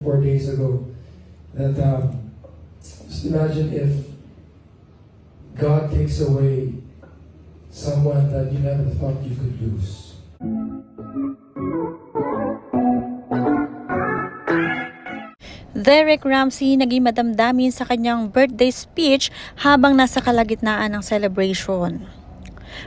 4 days ago that just imagine if God takes away someone that you never thought you could lose. Derek Ramsey naging madamdamin sa kanyang birthday speech habang nasa kalagitnaan ng celebration.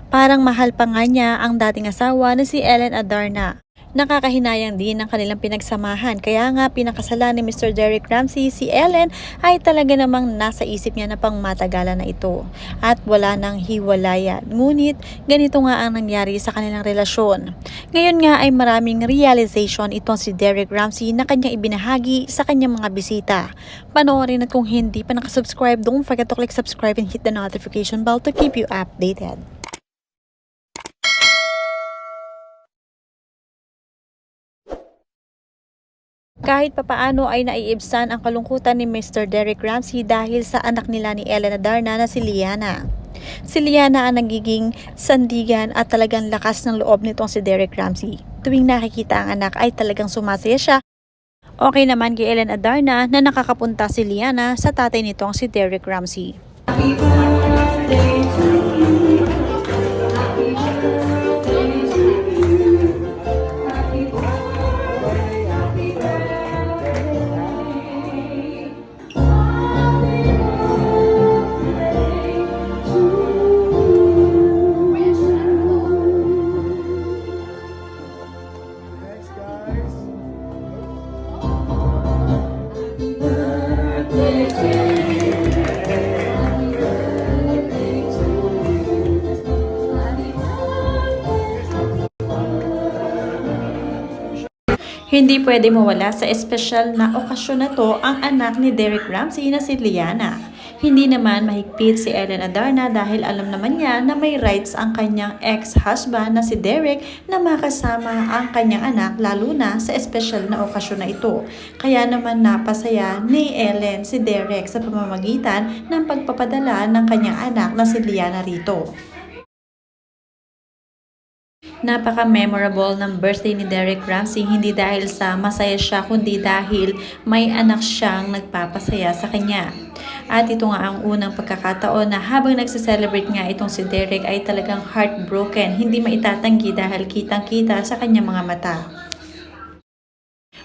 Parang mahal pa nga niya ang dating asawa na si Ellen Adarna. Nakakahinayang din ang kanilang pinagsamahan, kaya nga pinakasalan ni Mr. Derek Ramsey si Ellen ay talaga namang nasa isip niya na pangmatagalan na ito at wala nang hiwalayan. Ngunit ganito nga ang nangyari sa kanilang relasyon. Ngayon nga ay maraming realization itong si Derek Ramsey na kanyang ibinahagi sa kanyang mga bisita. Panoorin at kung hindi pa nakasubscribe, don't forget to click subscribe and hit the notification bell to keep you updated. Kahit papaano ay naiibsan ang kalungkutan ni Mr. Derek Ramsey dahil sa anak nila ni Ellen Adarna na si Liana. Si Liana ang nagiging sandigan at talagang lakas ng loob nitong si Derek Ramsey. Tuwing nakikita ang anak ay talagang sumasaya siya. Okay naman kay Ellen Adarna na nakakapunta si Liana sa tatay nitong si Derek Ramsey. Happy birthday to you. Happy birthday to you. Happy birthday, happy birthday. Happy birthday to you. Thanks, guys. Happy birthday to you. Hindi pwede mawala sa espesyal na okasyon na to ang anak ni Derek Ramsey na si Liana. Hindi naman mahigpit si Ellen Adarna dahil alam naman niya na may rights ang kanyang ex-husband na si Derek na makasama ang kanyang anak lalo na sa espesyal na okasyon na ito. Kaya naman napasaya ni Ellen si Derek sa pamamagitan ng pagpapadala ng kanyang anak na si Liana rito. Napaka-memorable ng birthday ni Derek Ramsey, hindi dahil sa masaya siya kundi dahil may anak siyang nagpapasaya sa kanya. At ito nga ang unang pagkakataon na habang nagse-celebrate nga itong si Derek ay talagang heartbroken, hindi maitatanggi dahil kitang-kita sa kanyang mga mata.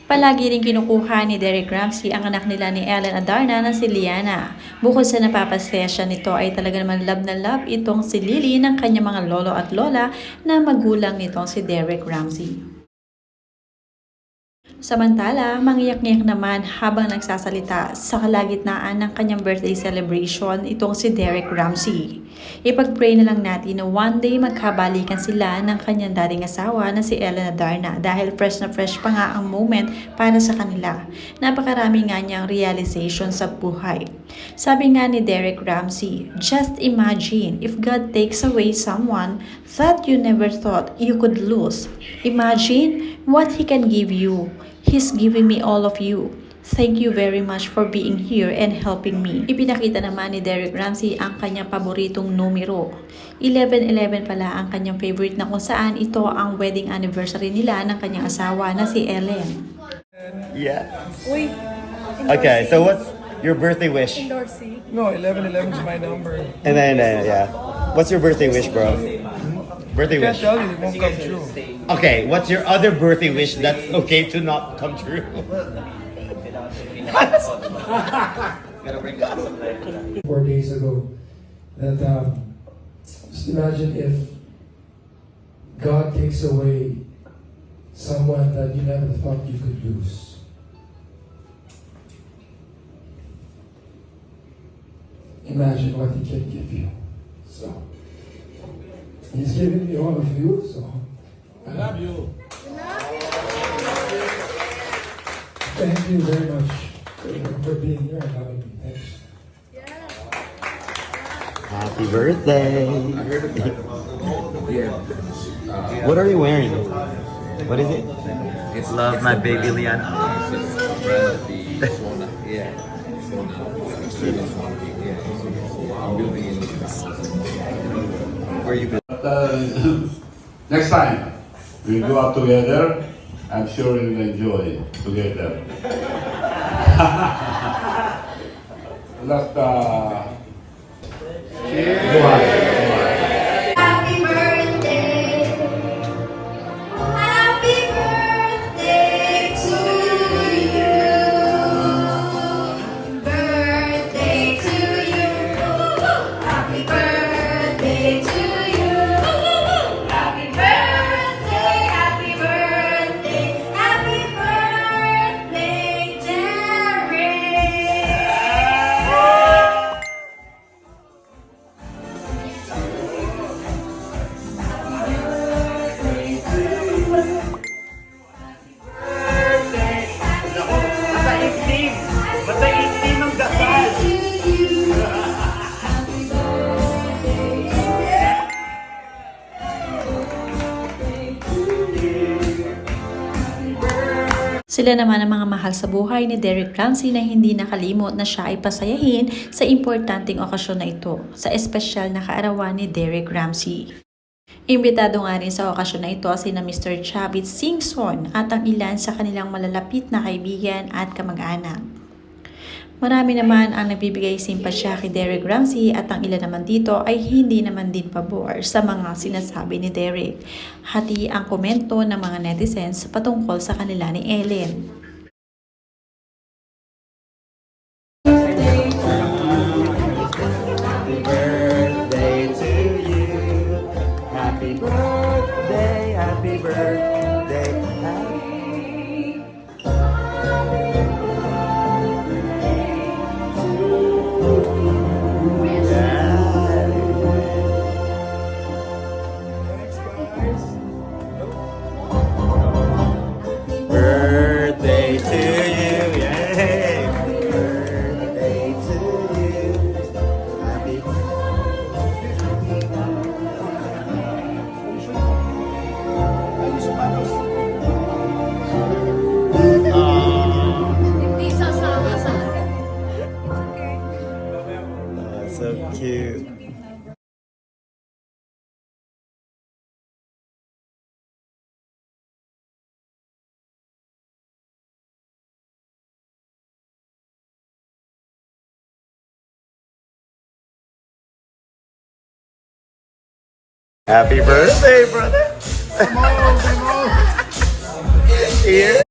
Palagi rin kinukuha ni Derek Ramsey ang anak nila ni Ellen Adarna na si Liana. Bukod sa napapasaya siya nito ay talaga naman love na love itong si Lily ng kanyang mga lolo at lola na magulang nitong si Derek Ramsey. Samantala, mangiyak-ngiyak naman habang nagsasalita sa kalagitnaan ng kanyang birthday celebration itong si Derek Ramsey. Ipag-pray na lang natin na one day magkabalikan sila ng kanyang dating asawa na si Ellen Adarna dahil fresh na fresh pa nga ang moment para sa kanila. Napakarami nga niyang realization sa buhay. Sabi nga ni Derek Ramsey, just imagine if God takes away someone that you never thought you could lose. Imagine what He can give you. He's giving me all of you. Thank you very much for being here and helping me. Ipinakita naman ni Derek Ramsey ang kanyang paboritong numero. 11-11 pala ang kanyang favorite na kung saan ito ang wedding anniversary nila ng kanyang asawa na si Ellen. Yeah. Wait. Okay, so what's your birthday wish? Endorsing. No, 11-11 is my number. And then, yeah. What's your birthday wish, bro? Birthday I can't wish. tell you, it won't come true. Okay, what's your other birthday wish that's okay to not come true? 4 days ago that just imagine if God takes away someone that you never thought you could lose. Imagine what He can give you. So He's giving me all of you, so I love you. Thank you very much for being here and having me. Thanks. Happy birthday. What are you wearing? What is it? It's Love My Baby Liana. Where you been? Next time we go out together, I'm sure we'll enjoy together. Last, Happy birthday. Happy birthday to you. Birthday to you. Happy birthday to you. Happy birthday, happy birthday, happy birthday, Derek. Sila naman ang mga mahal sa buhay ni Derek Ramsey na hindi nakalimot na siya ay pasayahin sa importanteng okasyon na ito, sa espesyal na kaarawan ni Derek Ramsey. Imbitado nga rin sa okasyon na ito sina Mr. Chavit Singson at ang ilan sa kanilang malalapit na kaibigan at kamag-anak. Marami naman ang nagbibigay simpasya kay Derek Ramsey at ang ilan naman dito ay hindi naman din pabor sa mga sinasabi ni Derek. Hati ang komento ng mga netizens patungkol sa kanila ni Ellen. Happy birthday to you. Happy birthday, happy birthday. Birthday to you, yay! Birthday to you. Happy Hindi sasama sa akin. so cute. Happy birthday, brother! Here.